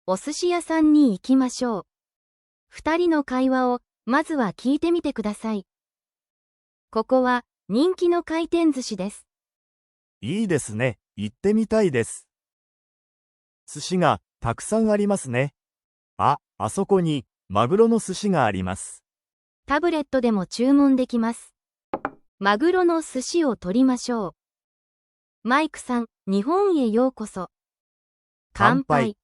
お寿司屋さんに行きましょう。二人の会話をまずは聞いてみてください。ここは人気の回転寿司です。いいですね。行ってみたいです。寿司がたくさんありますね。あそこにマグロの寿司があります。タブレットでも注文できます。マグロの寿司を取りましょう。マイクさん、日本へようこそ。乾杯。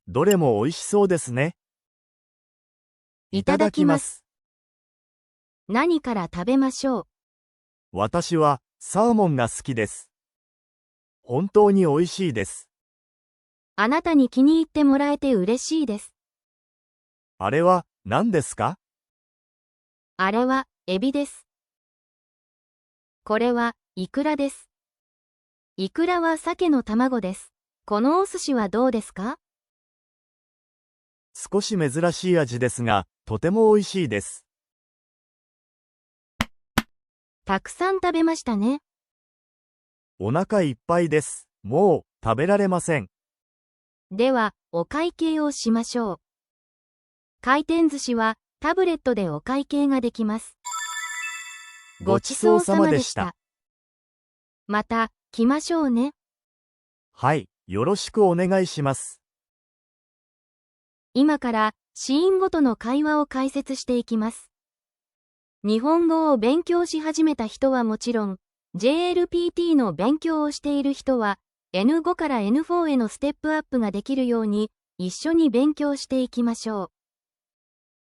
どれも美味しそうですね。いただきます。何から食べましょう。私はサーモンが好きです。本当に美味しいです。あなたに気に入ってもらえて嬉しいです。あれは何ですか？あれはエビです。これはイクラです。イクラは鮭の卵です。このお寿司はどうですか？少し珍しい味ですが、とても美味しいです。たくさん食べましたね。お腹いっぱいです。もう食べられません。では、お会計をしましょう。回転寿司はタブレットでお会計ができます。ごちそうさまでした。また来ましょうね。はい、よろしくお願いします。今からシーンごとの会話を解説していきます。日本語を勉強し始めた人はもちろん、JLPT の勉強をしている人は、N5 から N4 へのステップアップができるように、一緒に勉強していきましょう。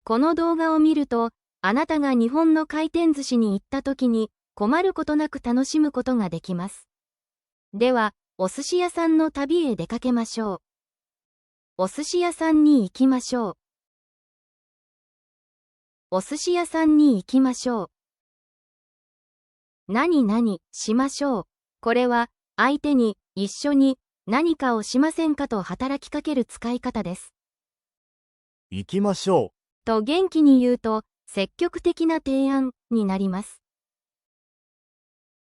この動画を見ると、あなたが日本の回転寿司に行った時に、困ることなく楽しむことができます。では、お寿司屋さんの旅へ出かけましょう。お寿司屋さんに行きましょう。お寿司屋さんに行きましょう。何々しましょう。これは相手に一緒に何かをしませんかと働きかける使い方です。行きましょと元気に言うと積極的な提案になります。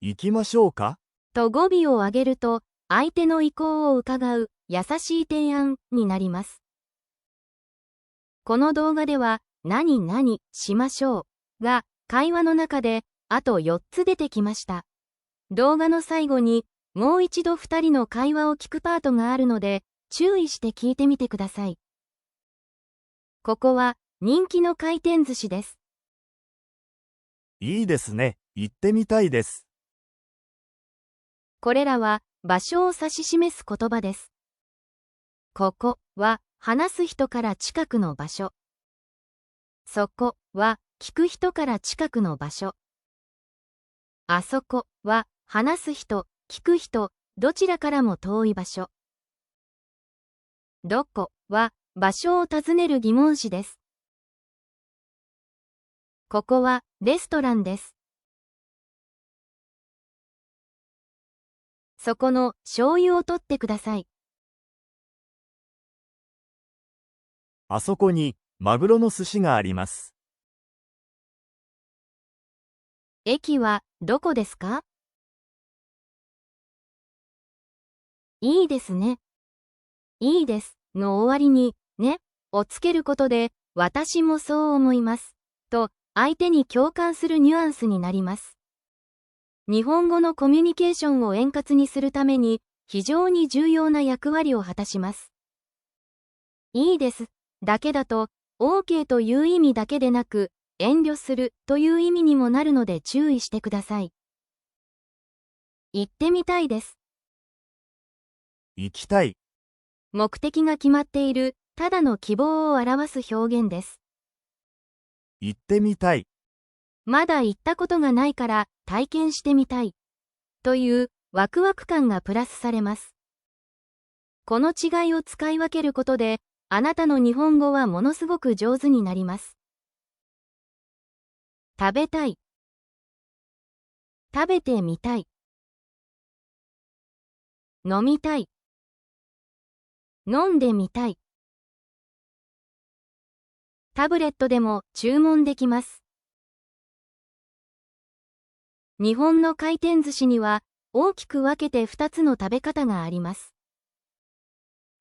う。行きましょうか？と語尾を上げると相手の意向を伺う優しい提案になります。この動画では何々しましょうが会話の中であと4つ出てきました。動画の最後にもう一度2人の会話を聞くパートがあるので注意して聞いてみてください。ここは人気の回転寿司です。いいですね。行ってみたいです。これらは場所を指し示す言葉です。ここは話す人から近くの場所。そこは聞く人から近くの場所。あそこは話す人、聞く人、どちらからも遠い場所。どこは場所を尋ねる疑問詞です。ここはレストランです。そこの醤油を取ってください。あそこにマグロの寿司があります。駅はどこですか？いいですね。いいですの終わりにねをつけることで私もそう思いますと相手に共感するニュアンスになります。日本語のコミュニケーションを円滑にするために非常に重要な役割を果たします。いいですだけだと OK という意味だけでなく遠慮するという意味にもなるので注意してください。行ってみたいです。行きたい。目的が決まっているただの希望を表す表現です。行ってみたい。まだ行ったことがないから体験してみたいというワクワク感がプラスされます。この違いを使い分けることであなたの日本語はものすごく上手になります。食べたい。食べてみたい。飲みたい。飲んでみたい。タブレットでも注文できます。日本の回転寿司には大きく分けて2つの食べ方があります。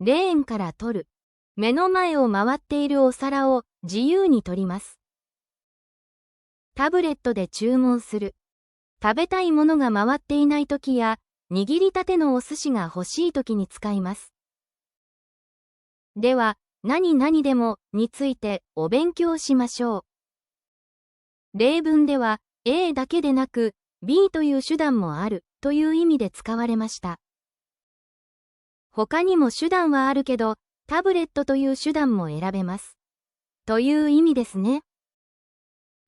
レーンから取る。目の前を回っているお皿を自由に取ります。タブレットで注文する。食べたいものが回っていないときや、握りたてのお寿司が欲しいときに使います。では、何々でもについてお勉強しましょう。例文では A だけでなく B という手段もあるという意味で使われました。他にも手段はあるけど、タブレットという手段も選べます。という意味ですね。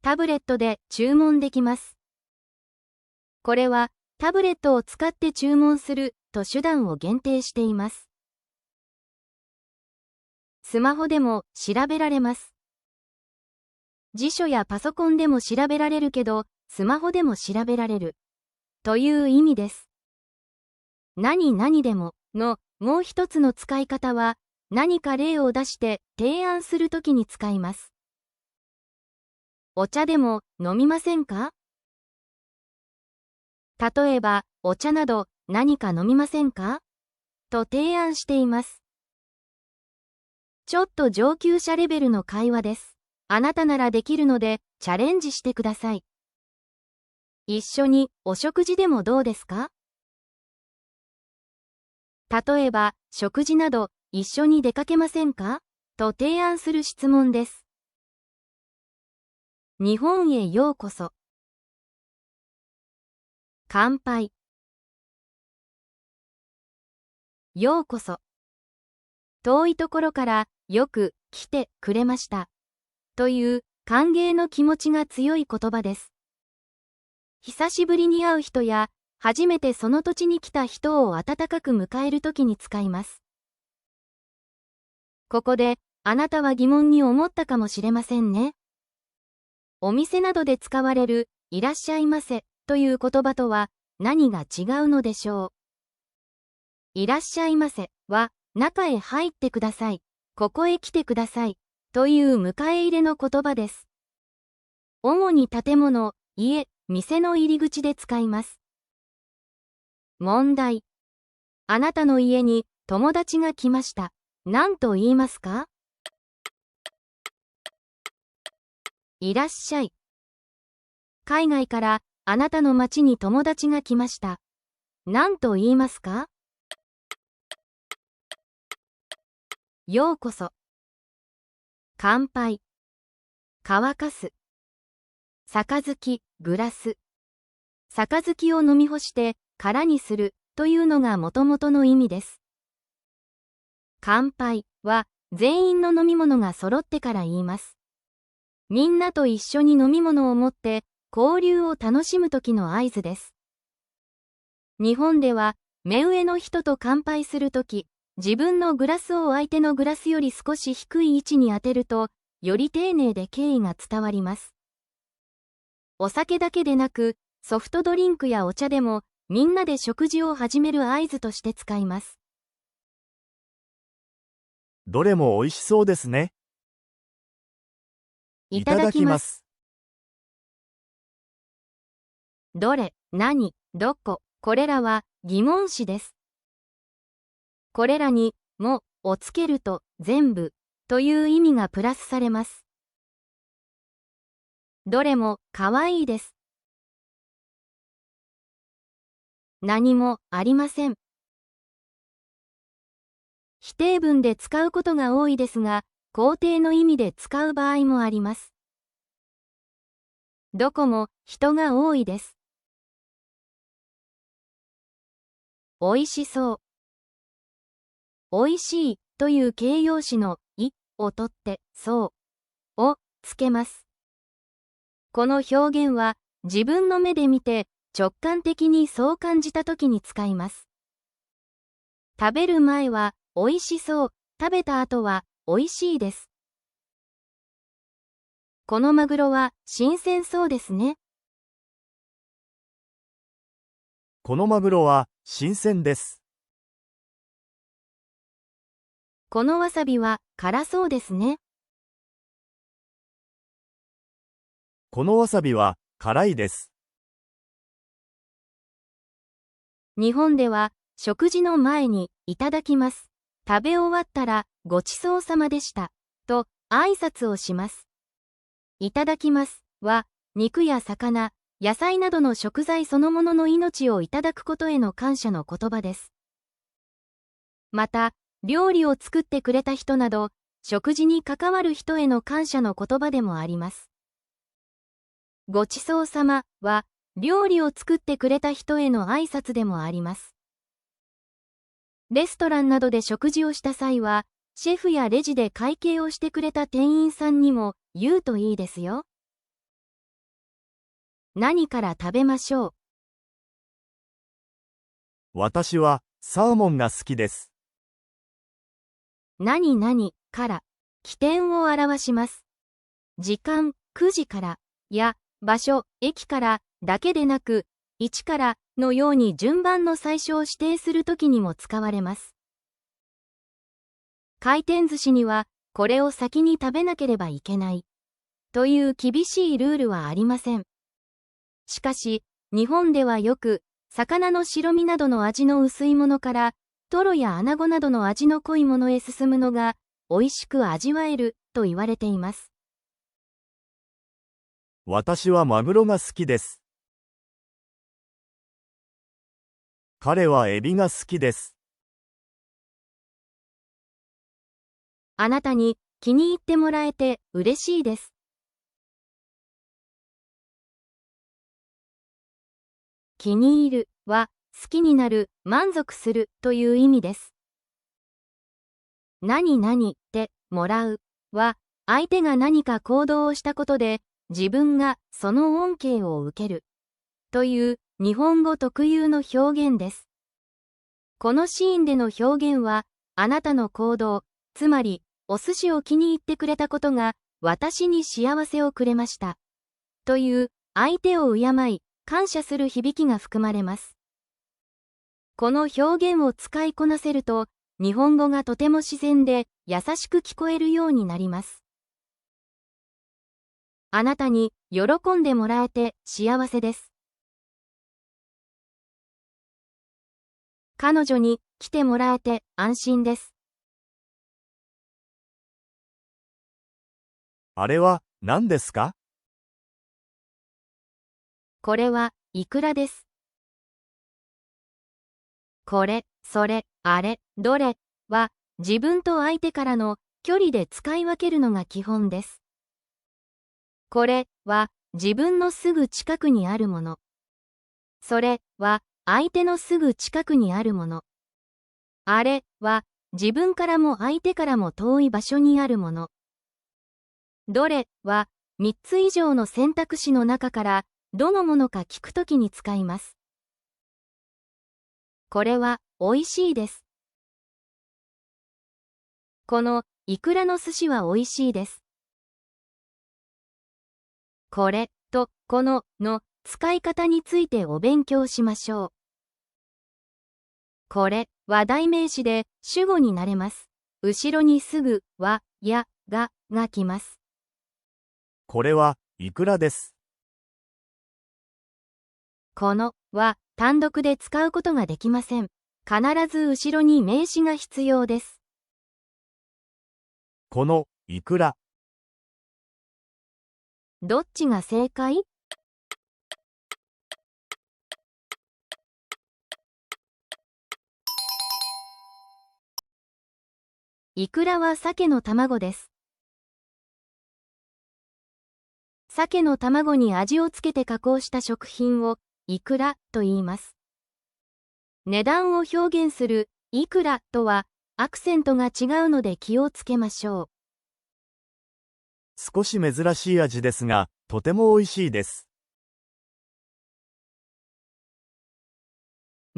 タブレットで注文できます。これはタブレットを使って注文すると手段を限定しています。スマホでも調べられます。辞書やパソコンでも調べられるけど、スマホでも調べられる。という意味です。何々でものもう一つの使い方は、何か例を出して提案するときに使います。お茶でも飲みませんか？例えば、お茶など何か飲みませんか？と提案しています。ちょっと上級者レベルの会話です。あなたならできるのでチャレンジしてください。一緒にお食事でもどうですか？例えば、食事など一緒に出かけませんか？と提案する質問です。日本へようこそ。乾杯。ようこそ。遠いところからよく来てくれました。という歓迎の気持ちが強い言葉です。久しぶりに会う人や、初めてその土地に来た人を温かく迎えるときに使います。ここで、あなたは疑問に思ったかもしれませんね。お店などで使われる、いらっしゃいませ、という言葉とは、何が違うのでしょう。いらっしゃいませは、中へ入ってください。ここへ来てください。という迎え入れの言葉です。主に建物、家、店の入り口で使います。問題。あなたの家に友達が来ました。何と言いますか？いらっしゃい。海外からあなたの町に友達が来ました。何と言いますか？ようこそ。乾杯。乾かす。杯、グラス。杯を飲み干して空にするというのが元々の意味です。乾杯は全員の飲み物が揃ってから言います。みんなと一緒に飲み物を持って交流を楽しむ時の合図です。日本では目上の人と乾杯するとき、自分のグラスを相手のグラスより少し低い位置に当てると、より丁寧で敬意が伝わります。お酒だけでなく、ソフトドリンクやお茶でも、みんなで食事を始める合図として使います。どれも美味しそうですね。いただきます。どれ、何、どこ、これらは疑問詞です。これらに、も、をつけると、全部、という意味がプラスされます。どれも、かわいいです。何も、ありません。否定文で使うことが多いですが、肯定の意味で使う場合もあります。どこも、人が多いです。おいしそう。おいしいという形容詞のいを取って、そうをつけます。この表現は自分の目で見て直感的にそう感じたときに使います。食べる前はおいしそう、食べた後はおいしいです。このマグロは新鮮そうですね。このマグロは新鮮です。このわさびは辛そうですね。このわさびは辛いです。日本では食事の前にいただきます。食べ終わったら、ごちそうさまでした、と挨拶をします。いただきますは、肉や魚、野菜などの食材そのものの命をいただくことへの感謝の言葉です。また、料理を作ってくれた人など、食事に関わる人への感謝の言葉でもあります。ごちそうさまは、料理を作ってくれた人への挨拶でもあります。レストランなどで食事をした際は、シェフやレジで会計をしてくれた店員さんにも言うといいですよ。何から食べましょう。私はサーモンが好きです。何々から起点を表します。時間9時からや場所駅からだけでなく1からのように順番の最初を指定するときにも使われます。回転寿司にはこれを先に食べなければいけないという厳しいルールはありません。しかし、日本ではよく魚の白身などの味の薄いものからトロやアナゴなどの味の濃いものへ進むのが美味しく味わえると言われています。私はマグロが好きです。彼はエビが好きです。あなたに気に入ってもらえて嬉しいです。気に入るは好きになる、満足するという意味です。何々ってもらうは相手が何か行動をしたことで自分がその恩恵を受けるという日本語特有の表現です。このシーンでの表現はあなたの行動、つまりお寿司を気に入ってくれたことが私に幸せをくれましたという相手を敬い感謝する響きが含まれます。この表現を使いこなせると日本語がとても自然で優しく聞こえるようになります。あなたに喜んでもらえて幸せです。彼女に来てもらえて安心です。あれは何ですか？これはイクラです。これ、それ、あれ、どれは自分と相手からの距離で使い分けるのが基本です。これは自分のすぐ近くにあるもの。それは相手のすぐ近くにあるもの。あれは自分からも相手からも遠い場所にあるもの。どれは3つ以上の選択肢の中からどのものか聞くときに使います。これは美味しいです。このイクラの寿司は美味しいです。これとこの使い方についてお勉強しましょう。これは代名詞で主語になれます。後ろにすぐはやが来ます。これはイクラです。このは単独で使うことができません。必ず後ろに名詞が必要です。このイクラ。どっちが正解？イクラは鮭の卵です。鮭の卵に味をつけて加工した食品をイクラと言います。値段を表現するいくらとはアクセントが違うので気をつけましょう。少し珍しい味ですが、とても美味しいです。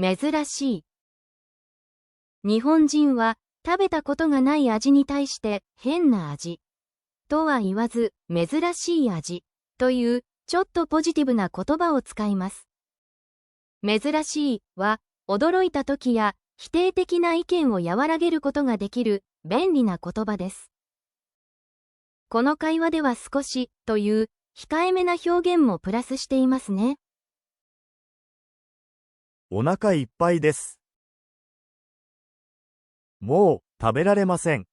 珍しい。日本人は食べたことがない味に対して変な味とは言わず珍しい味というちょっとポジティブな言葉を使います。珍しいは驚いた時や否定的な意見を和らげることができる便利な言葉です。この会話では少しという控えめな表現もプラスしていますね。お腹いっぱいです。もう食べられません。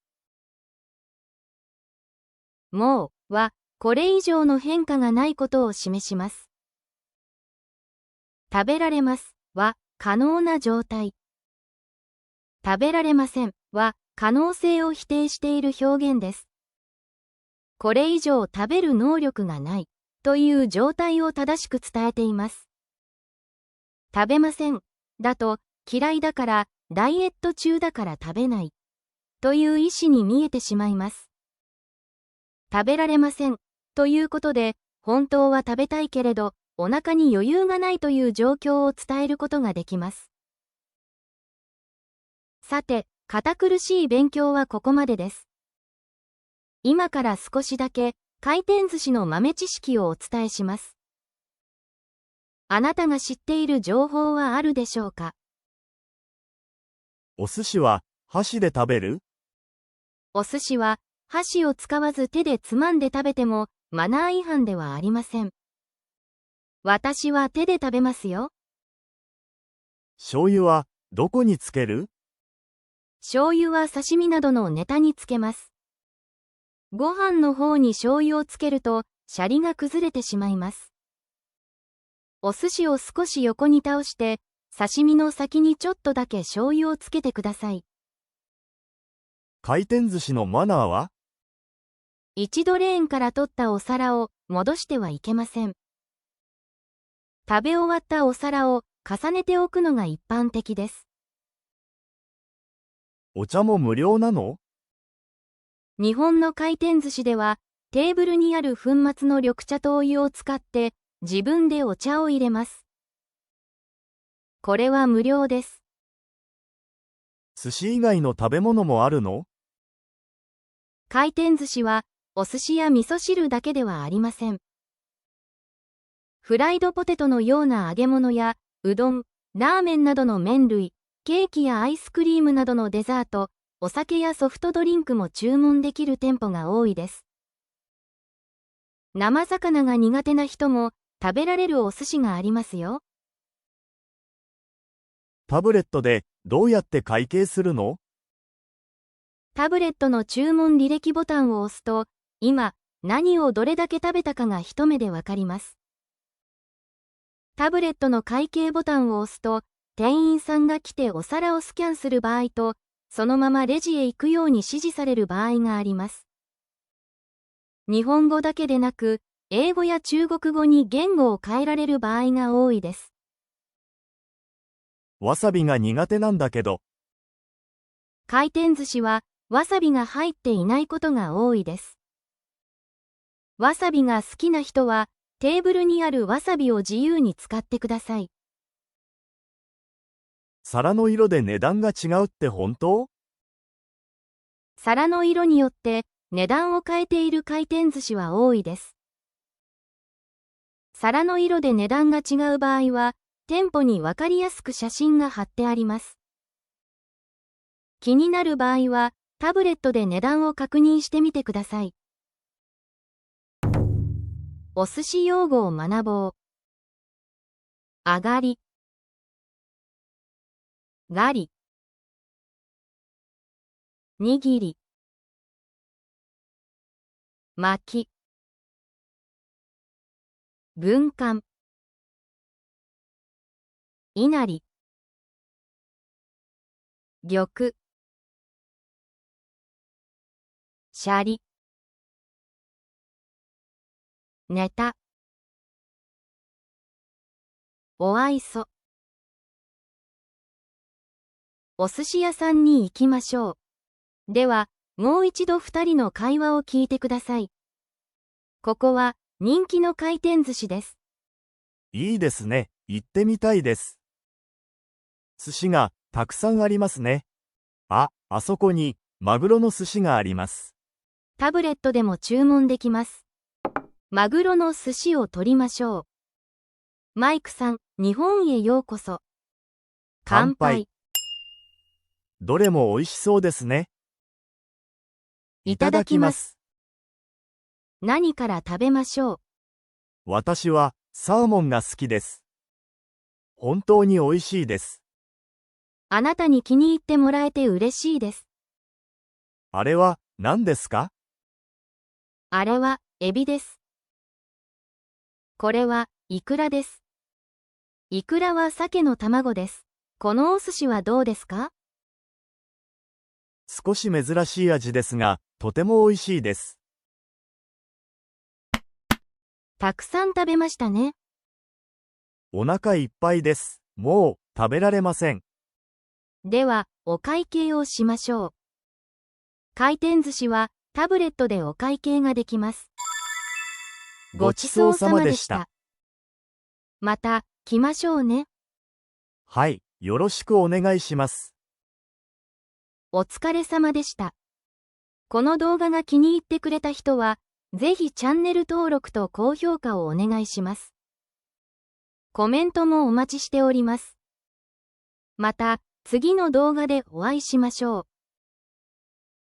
もうは、これ以上の変化がないことを示します。食べられますは、可能な状態。食べられませんは、可能性を否定している表現です。これ以上食べる能力がないという状態を正しく伝えています。食べませんだと、嫌いだから、ダイエット中だから食べないという意思に見えてしまいます。食べられませんということで、本当は食べたいけれど、お腹に余裕がないという状況を伝えることができます。さて、堅苦しい勉強はここまでです。今から少しだけ回転寿司の豆知識をお伝えします。あなたが知っている情報はあるでしょうか？お寿司は箸で食べる？お寿司は箸を使わず手でつまんで食べてもマナー違反ではありません。私は手で食べますよ。醤油はどこにつける？醤油は刺身などのネタにつけます。ご飯の方に醤油をつけるとシャリが崩れてしまいます。お寿司を少し横に倒して刺身の先にちょっとだけ醤油をつけてください。回転寿司のマナーは？一度レーンから取ったお皿を戻してはいけません。食べ終わったお皿を重ねておくのが一般的です。お茶も無料なの？日本の回転寿司ではテーブルにある粉末の緑茶とお湯を使って自分でお茶を入れます。これは無料です。寿司以外の食べ物もあるの？回転寿司はお寿司や味噌汁だけではありません。フライドポテトのような揚げ物やうどん、ラーメンなどの麺類、ケーキやアイスクリームなどのデザート、お酒やソフトドリンクも注文できる店舗が多いです。生魚が苦手な人も食べられるお寿司がありますよ。タブレットでどうやって会計するの？タブレットの注文履歴ボタンを押すと、今、何をどれだけ食べたかが一目でわかります。タブレットの会計ボタンを押すと、店員さんが来てお皿をスキャンする場合と、そのままレジへ行くように指示される場合があります。日本語だけでなく、英語や中国語に言語を変えられる場合が多いです。わさびが苦手なんだけど。回転寿司は、わさびが入っていないことが多いです。わさびが好きな人は、テーブルにあるわさびを自由に使ってください。皿の色で値段が違うって本当？皿の色によって値段を変えている回転寿司は多いです。皿の色で値段が違う場合は、店舗にわかりやすく写真が貼ってあります。気になる場合は、タブレットで値段を確認してみてください。お寿司用語を学ぼう。あがり、ガリ、にぎり、巻き、軍艦、いなり、玉、シャリ、ネタ、お愛想。お寿司屋さんに行きましょう。では、もう一度2人の会話を聞いてください。ここは人気の回転寿司です。いいですね。行ってみたいです。寿司がたくさんありますね。あそこにマグロの寿司があります。タブレットでも注文できます。マグロの寿司を取りましょう。マイクさん、日本へようこそ。乾杯。どれも美味しそうですね。いただきます。何から食べましょう。私はサーモンが好きです。本当に美味しいです。あなたに気に入ってもらえて嬉しいです。あれは何ですか？あれは、エビです。これは、イクラです。イクラは鮭の卵です。このお寿司はどうですか？少し珍しい味ですが、とても美味しいです。たくさん食べましたね。お腹いっぱいです。もう食べられません。では、お会計をしましょう。回転寿司はタブレットでお会計ができます。ごちそうさまでした。また来ましょうね。はい、よろしくお願いします。お疲れ様でした。この動画が気に入ってくれた人は、ぜひチャンネル登録と高評価をお願いします。コメントもお待ちしております。また次の動画でお会いしましょう。